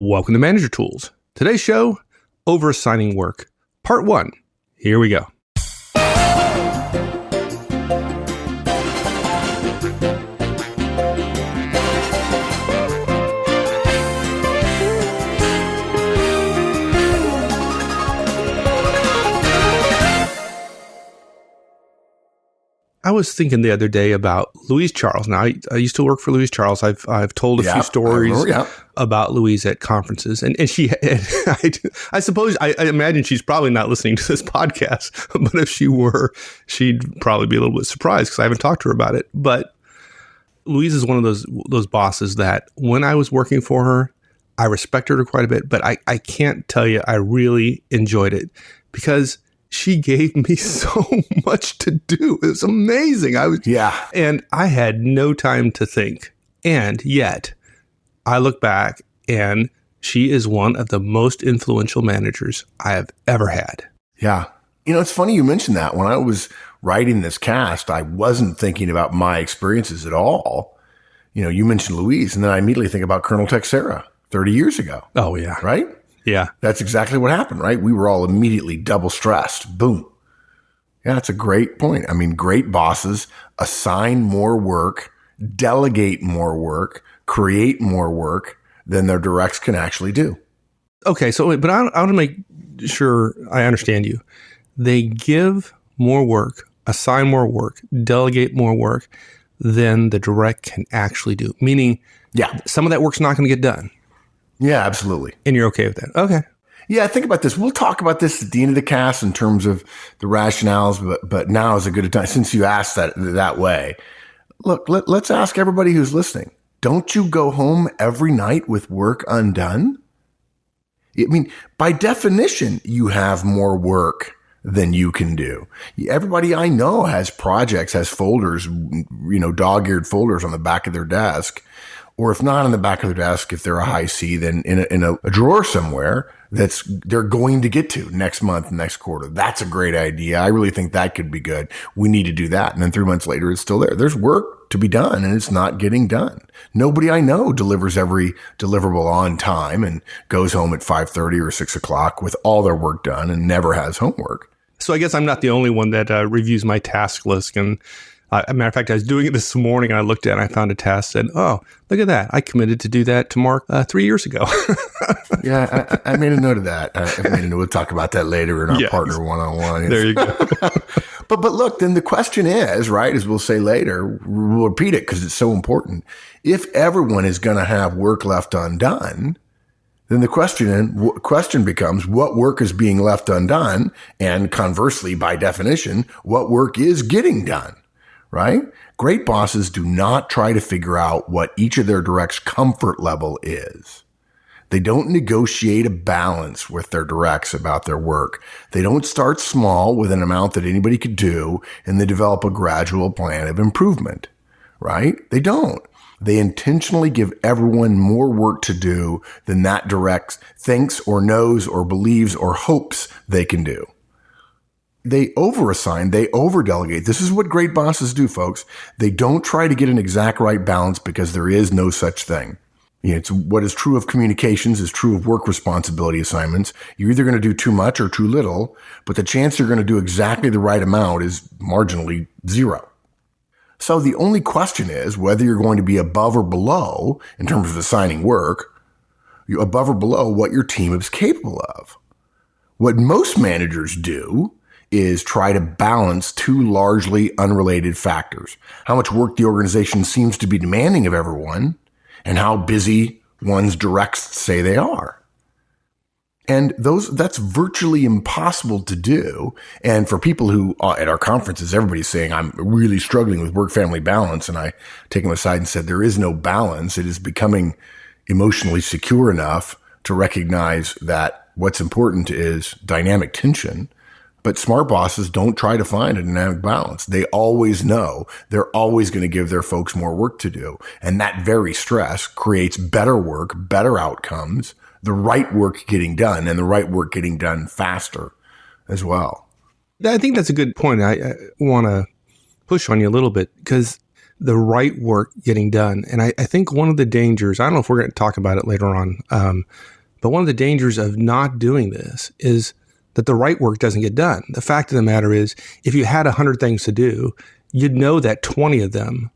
Welcome to Manager Tools. Today's show, Overassigning Work, Part 1. Here we go. I was thinking the other day about Louise Charles. Now, I used to work for Louise Charles. I've told a few stories about Louise at conferences, and I suppose I imagine she's probably not listening to this podcast. But if she were, she'd probably be a little bit surprised because I haven't talked to her about it. But Louise is one of those bosses that when I was working for her, I respected her quite a bit. But I can't tell you, I really enjoyed it because she gave me so much to do. It was amazing. And I had no time to think. And yet, I look back and she is one of the most influential managers I have ever had. Yeah. It's funny you mentioned that. When I was writing this cast, I wasn't thinking about my experiences at all. You mentioned Louise, and then I immediately think about Colonel Texera 30 years ago. Oh, yeah. Right? Yeah. That's exactly what happened, right? We were all immediately double stressed. Boom. Yeah, that's a great point. I mean, great bosses assign more work, delegate more work, create more work than their directs can actually do. Okay, but I want to make sure I understand you. They give more work, assign more work, delegate more work than the direct can actually do. Meaning, some of that work's not going to get done. Yeah, absolutely. And you're okay with that? Okay. Yeah, think about this. We'll talk about this at the end of the cast in terms of the rationales, but now is a good time since you asked that way. Look, let's ask everybody who's listening. Don't you go home every night with work undone? I mean, by definition, you have more work than you can do. Everybody I know has projects, has folders, dog-eared folders on the back of their desk. Or if not on the back of their desk, if they're a high C, then in a drawer somewhere they're going to get to next month, next quarter. That's a great idea. I really think that could be good. We need to do that. And then 3 months later, it's still there. There's work to be done and it's not getting done. Nobody I know delivers every deliverable on time and goes home at 5:30 or 6 o'clock with all their work done and never has homework. So I guess I'm not the only one that reviews my task list. And as a matter of fact, I was doing it this morning and I looked at it and I found a task and oh, look at that. I committed to do that to Mark 3 years ago. Yeah, I made a note of that. We'll talk about that later in our partner one-on-one. There you go. But look, then the question is, right, as we'll say later, we'll repeat it because it's so important. If everyone is going to have work left undone, then the question becomes what work is being left undone? And conversely, by definition, what work is getting done? Right? Great bosses do not try to figure out what each of their directs' comfort level is. They don't negotiate a balance with their directs about their work. They don't start small with an amount that anybody could do and they develop a gradual plan of improvement. Right? They don't. They intentionally give everyone more work to do than that direct thinks or knows or believes or hopes they can do. They overassign, they overdelegate. This is what great bosses do, folks. They don't try to get an exact right balance because there is no such thing. It's what is true of communications is true of work responsibility assignments. You're either going to do too much or too little, but the chance you're going to do exactly the right amount is marginally zero. So the only question is whether you're going to be above or below in terms of assigning work, above or below what your team is capable of. What most managers do is try to balance two largely unrelated factors. How much work the organization seems to be demanding of everyone and how busy one's directs say they are. And that's virtually impossible to do. And for people who at our conferences, everybody's saying, I'm really struggling with work-family balance. And I take them aside and said, there is no balance. It is becoming emotionally secure enough to recognize that what's important is dynamic tension. But smart bosses don't try to find a dynamic balance. They always know they're always going to give their folks more work to do. And that very stress creates better work, better outcomes, the right work getting done and the right work getting done faster as well. I think that's a good point. I want to push on you a little bit because the right work getting done. And I think one of the dangers, I don't know if we're going to talk about it later on, but one of the dangers of not doing this is that the right work doesn't get done. The fact of the matter is, if you had 100 things to do, you'd know that 20 of them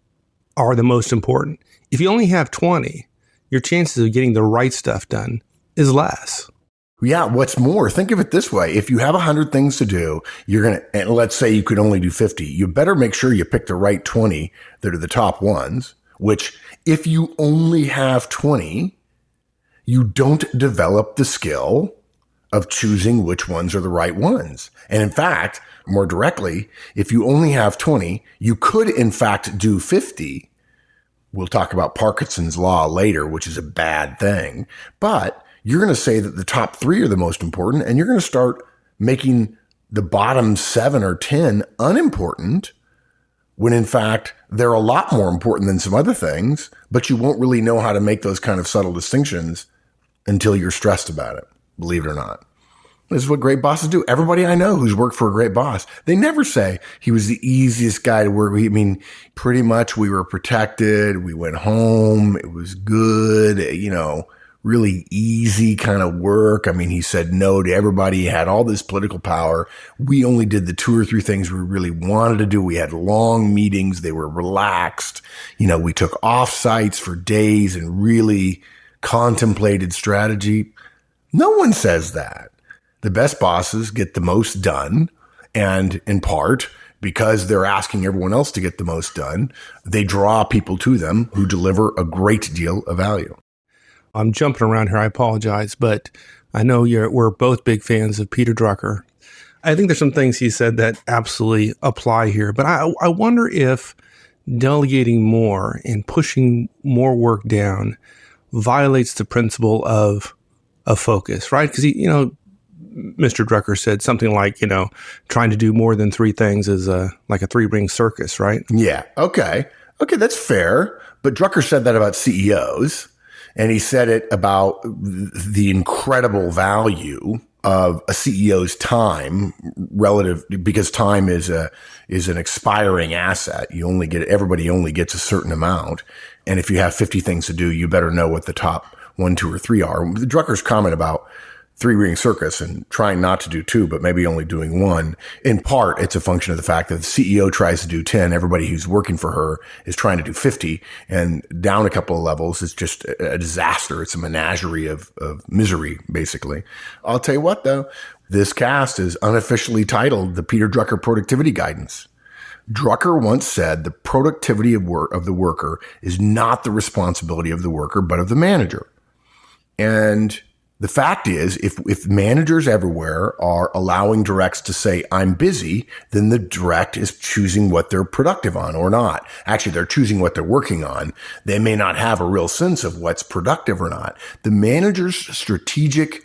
are the most important. If you only have 20, your chances of getting the right stuff done is less. Yeah. What's more, think of it this way. If you have 100 things to do, and let's say you could only do 50, you better make sure you pick the right 20 that are the top ones, which if you only have 20, you don't develop the skill of choosing which ones are the right ones. And in fact, more directly, if you only have 20, you could in fact do 50. We'll talk about Parkinson's law later, which is a bad thing, but you're going to say that the top 3 are the most important, and you're going to start making the bottom 7 or 10 unimportant, when in fact they're a lot more important than some other things, but you won't really know how to make those kind of subtle distinctions until you're stressed about it, believe it or not. This is what great bosses do. Everybody I know who's worked for a great boss, they never say he was the easiest guy to work with. I mean, pretty much we were protected. We went home. It was good, really easy kind of work. I mean, he said no to everybody. He had all this political power. We only did the 2 or 3 things we really wanted to do. We had long meetings. They were relaxed. We took off sites for days and really contemplated strategy. No one says that. The best bosses get the most done, and in part because they're asking everyone else to get the most done, they draw people to them who deliver a great deal of value. I'm jumping around here. I apologize, but I know we're both big fans of Peter Drucker. I think there's some things he said that absolutely apply here, but I wonder if delegating more and pushing more work down violates the principle of focus, right? Because Mr. Drucker said something like, trying to do more than 3 things is like a 3-ring circus, right? Yeah. Okay, that's fair. But Drucker said that about CEOs, and he said it about the incredible value of a CEO's time relative, because time is an expiring asset. Everybody only gets a certain amount. And if you have 50 things to do, you better know what the top 1, 2, or 3 are. Drucker's comment about 3-ring circus and trying not to do 2, but maybe only doing 1. In part, it's a function of the fact that the CEO tries to do 10. Everybody who's working for her is trying to do 50, and down a couple of levels, it's just a disaster. It's a menagerie of misery, basically. I'll tell you what, though, this cast is unofficially titled the Peter Drucker Productivity Guidance. Drucker once said the productivity of the worker is not the responsibility of the worker, but of the manager. And the fact is, if managers everywhere are allowing directs to say, I'm busy, then the direct is choosing what they're productive on or not. Actually, they're choosing what they're working on. They may not have a real sense of what's productive or not. The manager's strategic,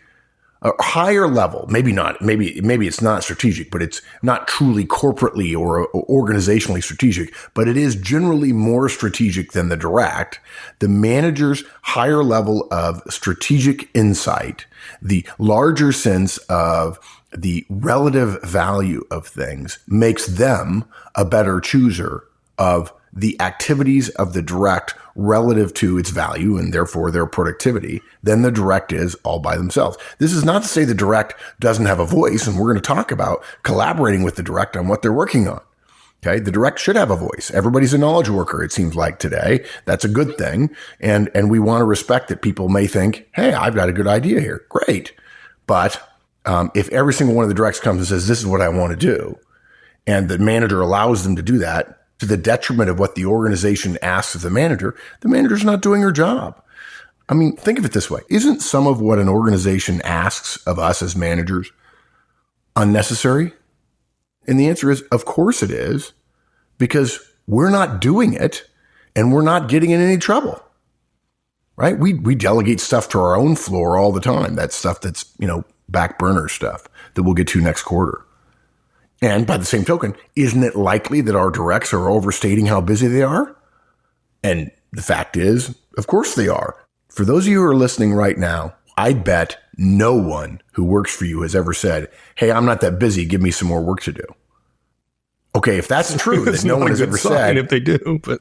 higher level, maybe it's not strategic, but it's not truly corporately or organizationally strategic, but it is generally more strategic than the direct. The manager's higher level of strategic insight, the larger sense of the relative value of things, makes them a better chooser of the activities of the direct relative to its value and therefore their productivity than the direct is all by themselves. This is not to say the direct doesn't have a voice, and we're going to talk about collaborating with the direct on what they're working on. Okay. The direct should have a voice. Everybody's a knowledge worker, it seems like today. That's a good thing. And we want to respect that people may think, hey, I've got a good idea here. Great. But if every single one of the directs comes and says, this is what I want to do, and the manager allows them to do that to the detriment of what the organization asks of the manager's not doing her job. I mean, think of it this way. Isn't some of what an organization asks of us as managers unnecessary? And the answer is, of course it is, because we're not doing it and we're not getting in any trouble, right? We delegate stuff to our own floor all the time. That's stuff that's, back burner stuff that we'll get to next quarter. And by the same token, isn't it likely that our directs are overstating how busy they are? And the fact is, of course they are. For those of you who are listening right now, I bet no one who works for you has ever said, hey, I'm not that busy. Give me some more work to do. Okay, if that's true, that no one has ever said. If they do, but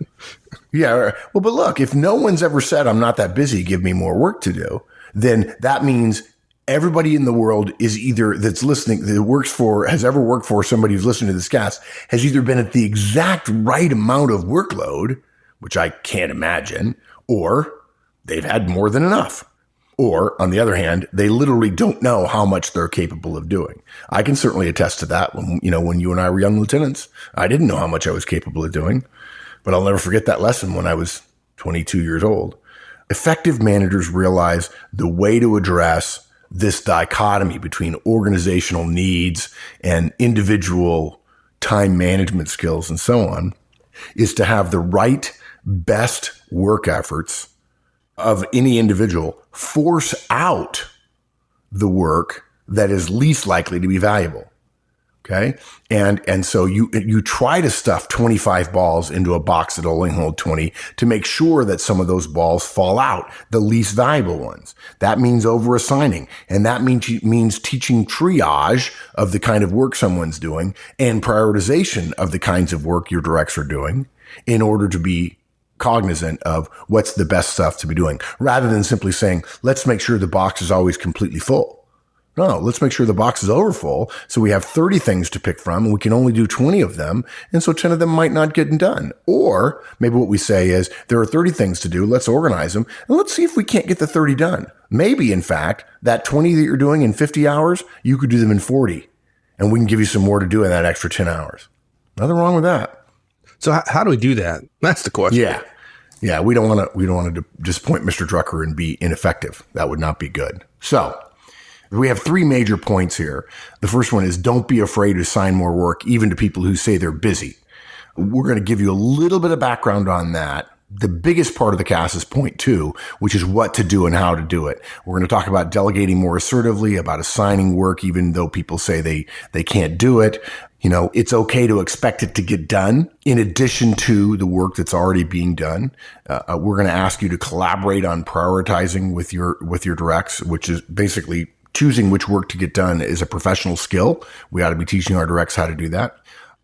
yeah. Well, but look, if no one's ever said, I'm not that busy, give me more work to do, then that means everybody in the world is either that's listening, that has ever worked for somebody who's listening to this cast, has either been at the exact right amount of workload, which I can't imagine, or they've had more than enough. Or, on the other hand, they literally don't know how much they're capable of doing. I can certainly attest to that. When you and I were young lieutenants, I didn't know how much I was capable of doing, but I'll never forget that lesson when I was 22 years old. Effective managers realize the way to address this dichotomy between organizational needs and individual time management skills and so on is to have the right, best work efforts of any individual force out the work that is least likely to be valuable. Okay. And so you try to stuff 25 balls into a box that'll only hold 20 to make sure that some of those balls fall out, the least valuable ones. That means over assigning. And that means teaching triage of the kind of work someone's doing and prioritization of the kinds of work your directs are doing in order to be cognizant of what's the best stuff to be doing, rather than simply saying, let's make sure the box is always completely full. No, let's make sure the box is overfull. So we have 30 things to pick from and we can only do 20 of them. And so 10 of them might not get done. Or maybe what we say is there are 30 things to do. Let's organize them and let's see if we can't get the 30 done. Maybe in fact, that 20 that you're doing in 50 hours, you could do them in 40 and we can give you some more to do in that extra 10 hours. Nothing wrong with that. So how do we do that? That's the question. Yeah. We don't want to disappoint Mr. Drucker and be ineffective. That would not be good. So we have 3 major points here. The first one is don't be afraid to assign more work, even to people who say they're busy. We're going to give you a little bit of background on that. The biggest part of the cast is point 2, which is what to do and how to do it. We're going to talk about delegating more assertively, about assigning work, even though people say they can't do it. It's okay to expect it to get done in addition to the work that's already being done. We're going to ask you to collaborate on prioritizing with your directs, which is basically choosing which work to get done is a professional skill. We ought to be teaching our directs how to do that.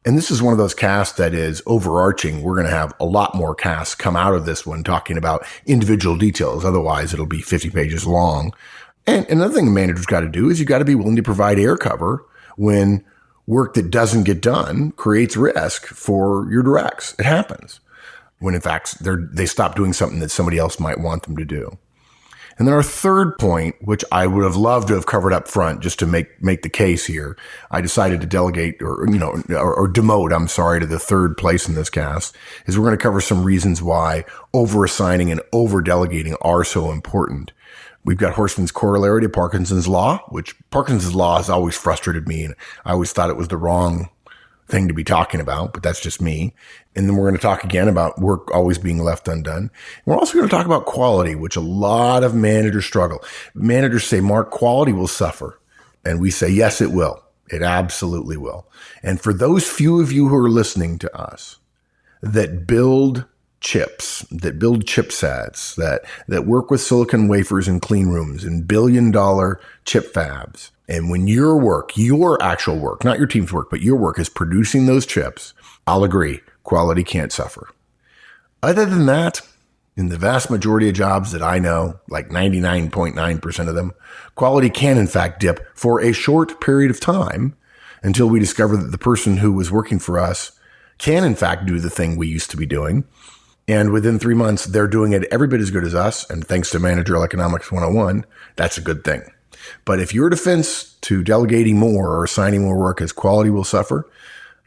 And this is one of those casts that is overarching. We're going to have a lot more casts come out of this one talking about individual details. Otherwise, it'll be 50 pages long. And another thing a manager's got to do is you've got to be willing to provide air cover when work that doesn't get done creates risk for your directs. It happens when, in fact, they stop doing something that somebody else might want them to do. And then our third point, which I would have loved to have covered up front just to make the case here, I decided to delegate or demote, to the third place in this cast, is we're going to cover some reasons why over-assigning and over-delegating are so important. We've got Horstman's corollary to Parkinson's law, which Parkinson's law has always frustrated me, and I always thought it was the wrong thing to be talking about, but that's just me. And then we're going to talk again about work always being left undone. And we're also going to talk about quality, which a lot of managers struggle. Managers say, Mark, quality will suffer. And we say, yes, it will. It absolutely will. And for those few of you who are listening to us that build chips, that build chipsets, that work with silicon wafers in clean rooms and billion-dollar chip fabs, and when your work, your actual work, not your team's work, but your work is producing those chips, I'll agree, quality can't suffer. Other than that, in the vast majority of jobs that I know, like 99.9% of them, quality can in fact dip for a short period of time until we discover that the person who was working for us can in fact do the thing we used to be doing. And within 3 months, they're doing it every bit as good as us. And thanks to Managerial Economics 101, that's a good thing. But if your defense to delegating more or assigning more work is quality will suffer,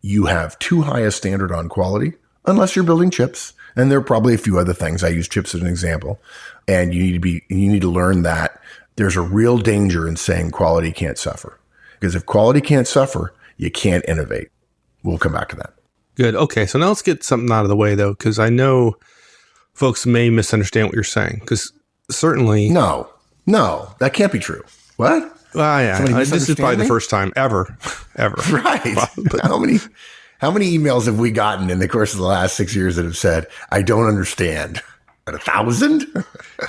you have too high a standard on quality, unless you're building chips. And there are probably a few other things. I use chips as an example. And you need to learn that there's a real danger in saying quality can't suffer. Because if quality can't suffer, you can't innovate. We'll come back to that. Good. Okay. So now let's get something out of the way, though, because I know folks may misunderstand what you're saying. Because certainly... No, that can't be true. What? Yeah. This is probably the first time ever. Right. But how many emails have we gotten in the course of the last 6 years that have said, I don't understand? At 1,000?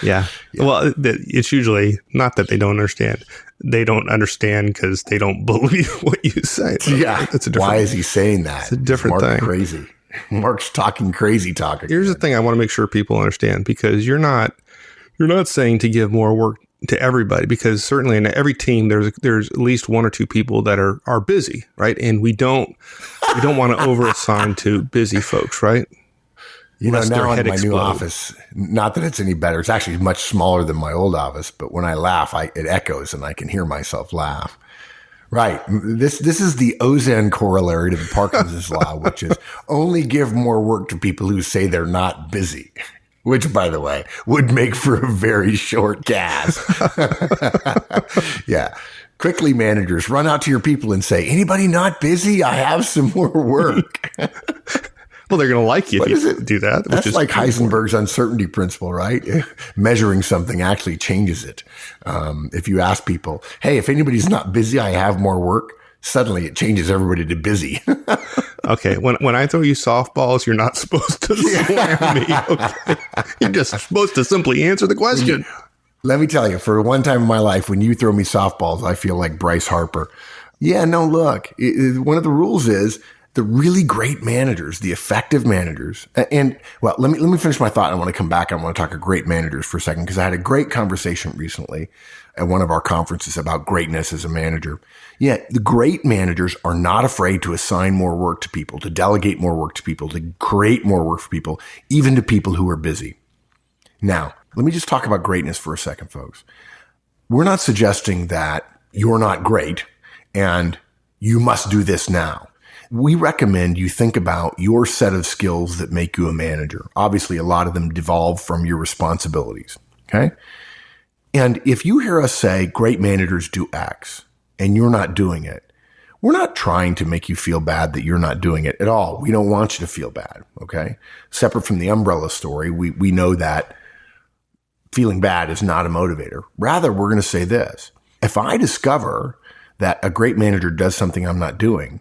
Yeah. Well, it's usually not that they don't understand. They don't understand because they don't believe what you say. Yeah. That's a different. Why is he saying that? It's a different thing. Crazy. Mark's talking crazy talking. Here's the thing I want to make sure people understand, because you're not saying to give more work to everybody, because certainly in every team there's at least one or two people that are busy, right? And we don't want to overassign to busy folks, right? Now in my new office, not that it's any better, it's actually much smaller than my old office, but when I laugh, it echoes and I can hear myself laugh. Right. This is the Ozan corollary to the Parkinson's law, which is only give more work to people who say they're not busy, which, by the way, would make for a very short gasp. Yeah. Quickly, managers, run out to your people and say, anybody not busy? I have some more work. Well, they're going to like you if you do that. That's like Heisenberg's uncertainty principle, right? Measuring something actually changes it. If you ask people, hey, if anybody's not busy, I have more work, suddenly it changes everybody to busy. Okay. When I throw you softballs, you're not supposed to slam me. Okay. You're just supposed to simply answer the question. Let me tell you, for one time in my life, when you throw me softballs, I feel like Bryce Harper. Yeah, no, look, one of the rules is, the really great managers, the effective managers, and well, let me finish my thought. I want to come back. I want to talk to great managers for a second, because I had a great conversation recently at one of our conferences about greatness as a manager. Yeah, the great managers are not afraid to assign more work to people, to delegate more work to people, to create more work for people, even to people who are busy. Now, let me just talk about greatness for a second, folks. We're not suggesting that you're not great and you must do this now. We recommend you think about your set of skills that make you a manager. Obviously, a lot of them devolve from your responsibilities. Okay. And if you hear us say great managers do X and you're not doing it, we're not trying to make you feel bad that you're not doing it at all. We don't want you to feel bad. Okay. Separate from the umbrella story, we know that feeling bad is not a motivator. Rather, we're going to say this. If I discover that a great manager does something I'm not doing,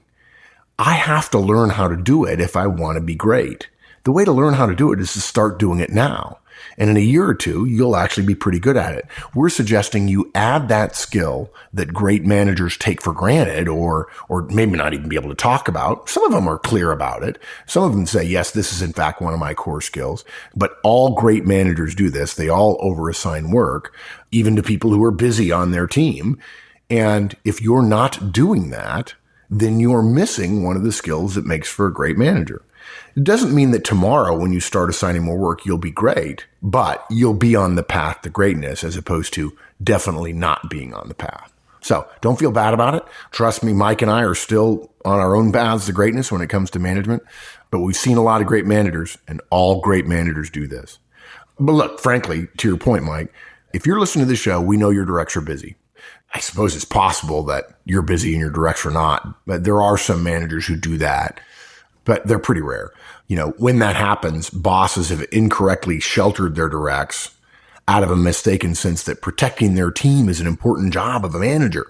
I have to learn how to do it if I want to be great. The way to learn how to do it is to start doing it now. And in a year or two, you'll actually be pretty good at it. We're suggesting you add that skill that great managers take for granted, or maybe not even be able to talk about. Some of them are clear about it. Some of them say, yes, this is in fact one of my core skills. But all great managers do this. They all overassign work, even to people who are busy on their team. And if you're not doing that, then you're missing one of the skills that makes for a great manager. It doesn't mean that tomorrow when you start assigning more work, you'll be great, but you'll be on the path to greatness as opposed to definitely not being on the path. So don't feel bad about it. Trust me, Mike and I are still on our own paths to greatness when it comes to management, but we've seen a lot of great managers, and all great managers do this. But look, frankly, to your point, Mike, if you're listening to this show, we know your directs are busy. I suppose it's possible that you're busy and your directs are not, but there are some managers who do that, but they're pretty rare. When that happens, bosses have incorrectly sheltered their directs out of a mistaken sense that protecting their team is an important job of a manager,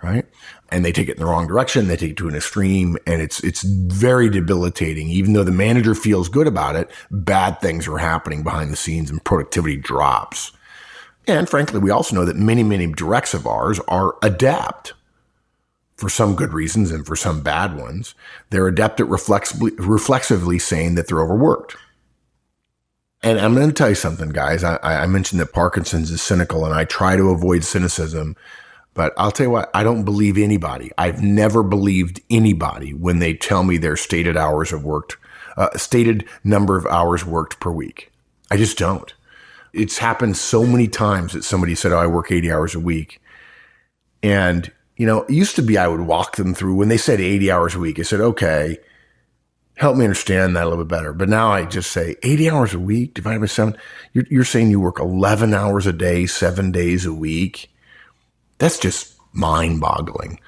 right? And they take it in the wrong direction. They take it to an extreme, and it's very debilitating. Even though the manager feels good about it, bad things are happening behind the scenes and productivity drops. And frankly, we also know that many, many directs of ours are adept for some good reasons and for some bad ones. They're adept at reflexively saying that they're overworked. And I'm going to tell you something, guys. I mentioned that Parkinson's is cynical, and I try to avoid cynicism. But I'll tell you what, I don't believe anybody. I've never believed anybody when they tell me their stated number of hours worked per week. I just don't. It's happened so many times that somebody said, I work 80 hours a week. And, it used to be I would walk them through when they said 80 hours a week. I said, okay, help me understand that a little bit better. But now I just say 80 hours a week divided by 7. You're saying you work 11 hours a day, 7 days a week. That's just mind boggling.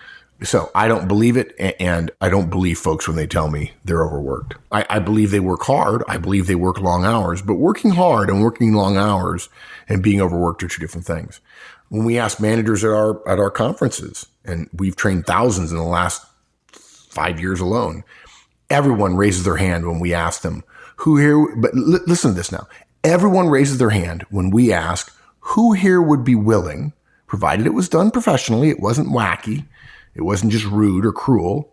So I don't believe it, and I don't believe folks when they tell me they're overworked. I believe they work hard. I believe they work long hours, but working hard and working long hours and being overworked are two different things. When we ask managers at our conferences, and we've trained thousands in the last 5 years alone, everyone raises their hand when we ask them who here, but listen to this now. Everyone raises their hand when we ask who here would be willing, provided it was done professionally, it wasn't wacky, it wasn't just rude or cruel,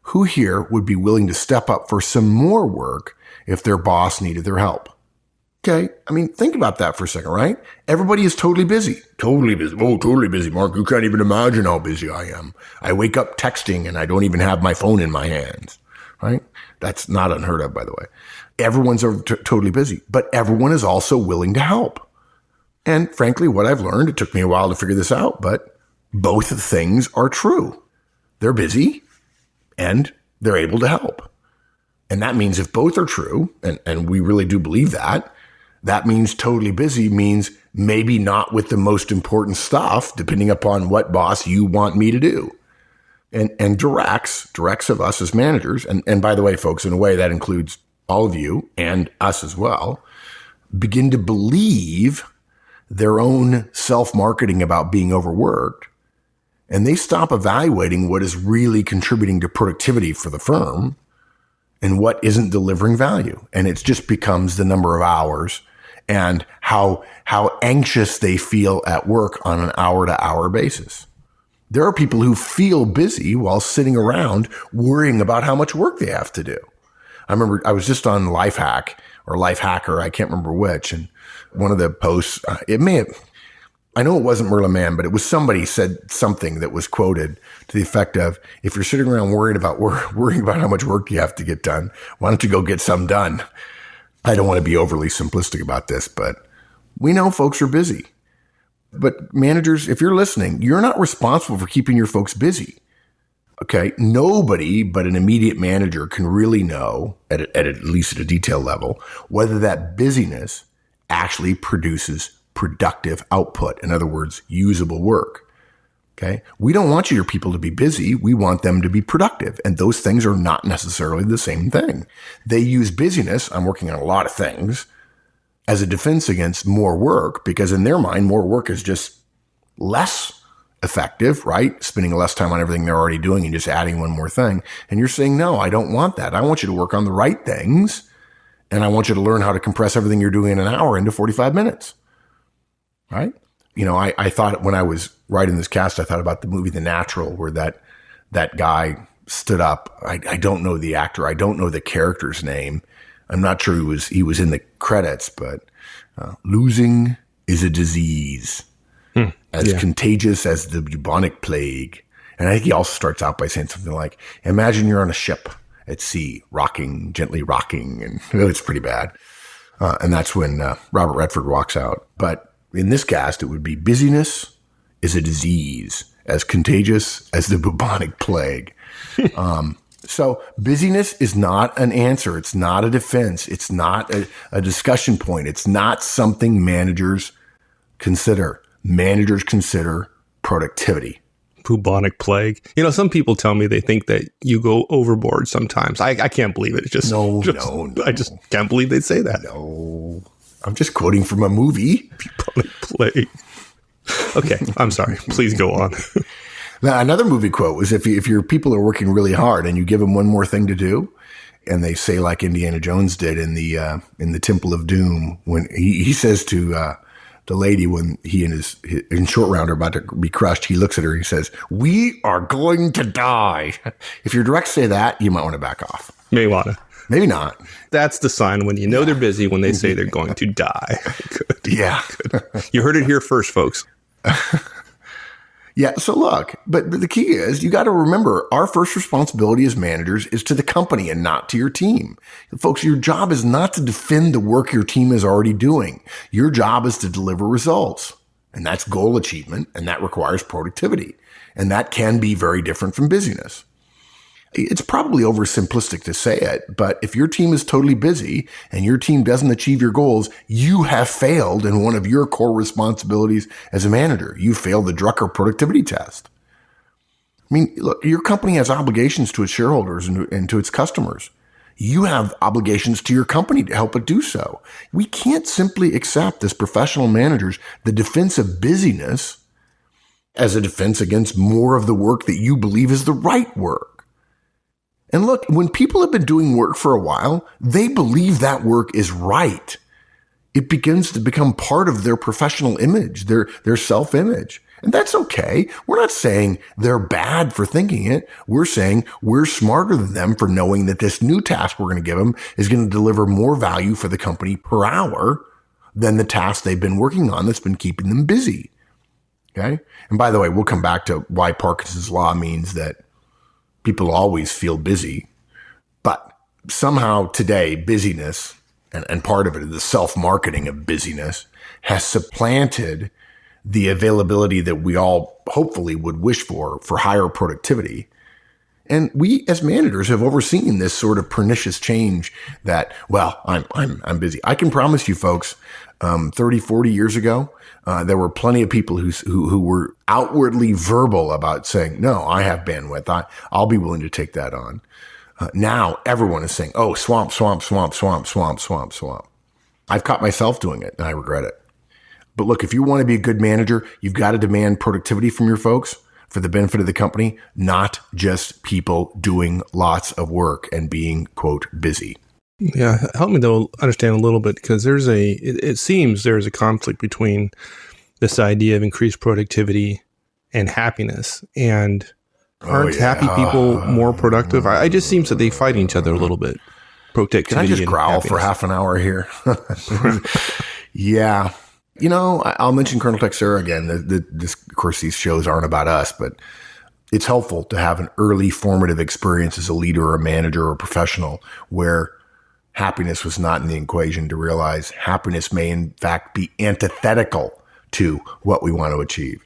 who here would be willing to step up for some more work if their boss needed their help? Okay, I mean, think about that for a second, right? Everybody is totally busy. Totally busy. Oh, totally busy, Mark. You can't even imagine how busy I am. I wake up texting and I don't even have my phone in my hands, right? That's not unheard of, by the way. Everyone's totally busy, but everyone is also willing to help. And frankly, what I've learned, it took me a while to figure this out, but both things are true. They're busy and they're able to help. And that means if both are true, and we really do believe that, that means totally busy means maybe not with the most important stuff, depending upon what boss you want me to do. And directs of us as managers, and by the way, folks, in a way that includes all of you and us as well, begin to believe their own self-marketing about being overworked, and they stop evaluating what is really contributing to productivity for the firm and what isn't delivering value. And it just becomes the number of hours and how anxious they feel at work on an hour-to-hour basis. There are people who feel busy while sitting around worrying about how much work they have to do. I remember I was just on Lifehack or Lifehacker, I can't remember which, and one of the posts, I know it wasn't Merlin Mann, but it was somebody said something that was quoted to the effect of, if you're sitting around worrying about how much work you have to get done, why don't you go get some done? I don't want to be overly simplistic about this, but we know folks are busy. But managers, if you're listening, you're not responsible for keeping your folks busy. Okay. Nobody but an immediate manager can really know at least at a detail level, whether that busyness actually produces productive output. In other words, usable work. Okay. We don't want your people to be busy. We want them to be productive. And those things are not necessarily the same thing. They use busyness. I'm working on a lot of things as a defense against more work, because in their mind, more work is just less effective, right? Spending less time on everything they're already doing and just adding one more thing. And you're saying, no, I don't want that. I want you to work on the right things. And I want you to learn how to compress everything you're doing in an hour into 45 minutes. Right? You know, I thought when I was writing this cast, I thought about the movie The Natural, where that guy stood up. I don't know the actor. I don't know the character's name. I'm not sure he was in the credits, but losing is a disease as contagious as the bubonic plague. And I think he also starts out by saying something like, imagine you're on a ship at sea, gently rocking, and it's pretty bad. And that's when Robert Redford walks out. But in this cast, it would be busyness is a disease as contagious as the bubonic plague. So busyness is not an answer. It's not a defense. It's not a discussion point. It's not something managers consider. Managers consider productivity. Bubonic plague. You know, some people tell me they think that you go overboard sometimes. I can't believe it. It's just no. I just can't believe they'd say that. No. I'm just quoting from a movie. Bubonic plague. Okay, I'm sorry. Please go on. Now, another movie quote was if your people are working really hard and you give them one more thing to do, and they say like Indiana Jones did in the Temple of Doom, when he says to the lady when he and his in Short Round are about to be crushed, he looks at her and he says, "We are going to die." If your directs say that, you might want to back off. May want to. Maybe not. That's the sign when you know they're busy, when they say they're going to die. Good. Yeah. Good. You heard it here first, folks. Yeah. So look, but the key is you got to remember our first responsibility as managers is to the company and not to your team. Folks, your job is not to defend the work your team is already doing. Your job is to deliver results, and that's goal achievement, and that requires productivity. And that can be very different from busyness. It's probably oversimplistic to say it, but if your team is totally busy and your team doesn't achieve your goals, you have failed in one of your core responsibilities as a manager. You failed the Drucker productivity test. I mean, look, your company has obligations to its shareholders and to its customers. You have obligations to your company to help it do so. We can't simply accept as professional managers the defense of busyness as a defense against more of the work that you believe is the right work. And look, when people have been doing work for a while, they believe that work is right. it begins to become part of their professional image, their self-image. And that's okay. We're not saying they're bad for thinking it. We're saying we're smarter than them for knowing that this new task we're going to give them is going to deliver more value for the company per hour than the task they've been working on that's been keeping them busy. Okay. And by the way, we'll come back to why Parkinson's law means that people always feel busy, but somehow today busyness, and part of it is the self-marketing of busyness, has supplanted the availability that we all hopefully would wish for higher productivity. And we as managers have overseen this sort of pernicious change that, well, I'm busy. I can promise you folks, 30, 40 years ago, there were plenty of people who were outwardly verbal about saying, no, I have bandwidth. I'll be willing to take that on. Now everyone is saying, oh, swamp. I've caught myself doing it and I regret it. But look, if you want to be a good manager, you've got to demand productivity from your folks for the benefit of the company, not just people doing lots of work and being, quote, busy. Yeah. Help me to understand a little bit, because it seems there's a conflict between this idea of increased productivity and happiness. And aren't happy people more productive? I just seems that they fight each other a little bit. Productivity. Can I just growl happiness for half an hour here? Yeah. You know, I'll mention Colonel Texera again. Of course, these shows aren't about us, but it's helpful to have an early formative experience as a leader or a manager or a professional where happiness was not in the equation, to realize happiness may in fact be antithetical to what we want to achieve.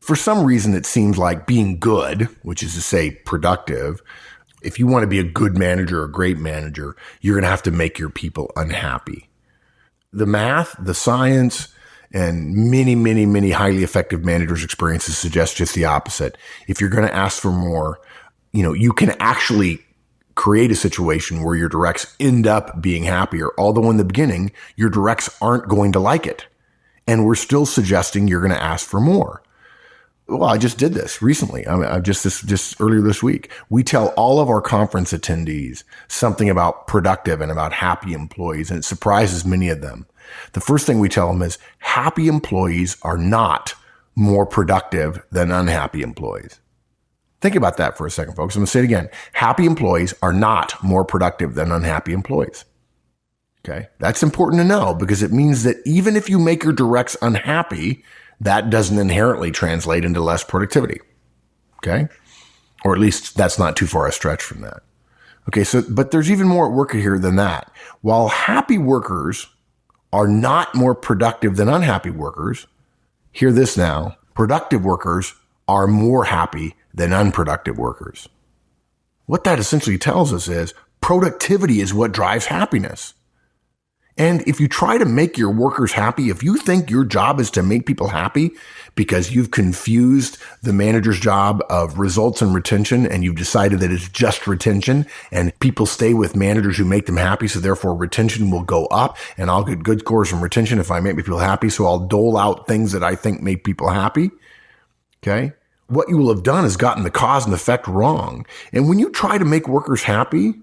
For some reason, it seems like being good, which is to say productive, if you want to be a good manager or a great manager, you're going to have to make your people unhappy. The math, the science, and many highly effective managers' experiences suggest just the opposite. If you're going to ask for more, you can actually create a situation where your directs end up being happier, although in the beginning, your directs aren't going to like it. And we're still suggesting you're going to ask for more. Well, I just did this recently. Just earlier this week. We tell all of our conference attendees something about productive and about happy employees, and it surprises many of them. The first thing we tell them is happy employees are not more productive than unhappy employees. Think about that for a second, folks. I'm going to say it again. Happy employees are not more productive than unhappy employees. Okay. That's important to know, because it means that even if you make your directs unhappy, that doesn't inherently translate into less productivity. Okay. Or at least that's not too far a stretch from that. Okay. But there's even more at work here than that. While happy workers are not more productive than unhappy workers, hear this now, productive workers are more happy than unproductive workers. What that essentially tells us is productivity is what drives happiness. And if you try to make your workers happy, if you think your job is to make people happy because you've confused the manager's job of results and retention, and you've decided that it's just retention and people stay with managers who make them happy, so therefore retention will go up and I'll get good scores from retention if I make people happy, so I'll dole out things that I think make people happy. Okay? What you will have done is gotten the cause and effect wrong. And when you try to make workers happy,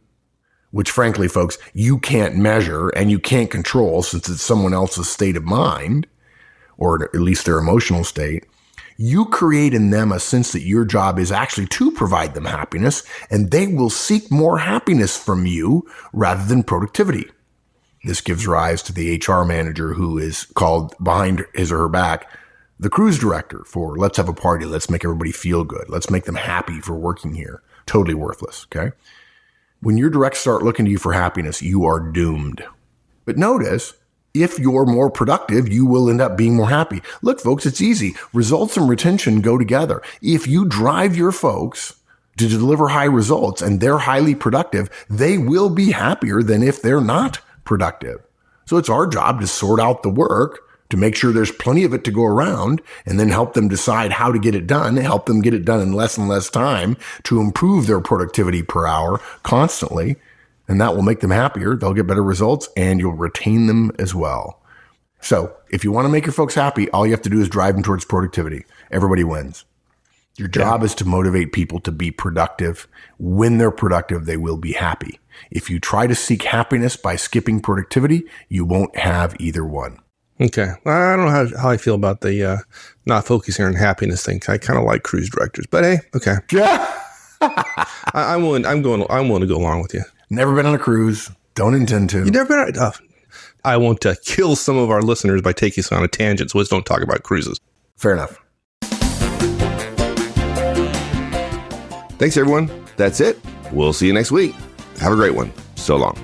which frankly, folks, you can't measure and you can't control since it's someone else's state of mind, or at least their emotional state, you create in them a sense that your job is actually to provide them happiness, and they will seek more happiness from you rather than productivity. This gives rise to the HR manager who is called behind his or her back the cruise director for let's have a party, let's make everybody feel good, let's make them happy for working here. Totally worthless, okay? When your directs start looking to you for happiness, you are doomed. But notice, if you're more productive, you will end up being more happy. Look, folks, it's easy. Results and retention go together. If you drive your folks to deliver high results and they're highly productive, they will be happier than if they're not productive. So it's our job to sort out the work, to make sure there's plenty of it to go around, and then help them decide how to get it done, help them get it done in less and less time to improve their productivity per hour constantly. And that will make them happier. They'll get better results and you'll retain them as well. So if you want to make your folks happy, all you have to do is drive them towards productivity. Everybody wins. Your job is to motivate people to be productive. When they're productive, they will be happy. If you try to seek happiness by skipping productivity, you won't have either one. Okay. I don't know how I feel about the not focusing on happiness thing. I kind of like cruise directors, but hey, okay. Yeah. I'm willing to go along with you. Never been on a cruise. Don't intend to. You never been on I won't kill some of our listeners by taking us on a tangent, so let's don't talk about cruises. Fair enough. Thanks, everyone. That's it. We'll see you next week. Have a great one. So long.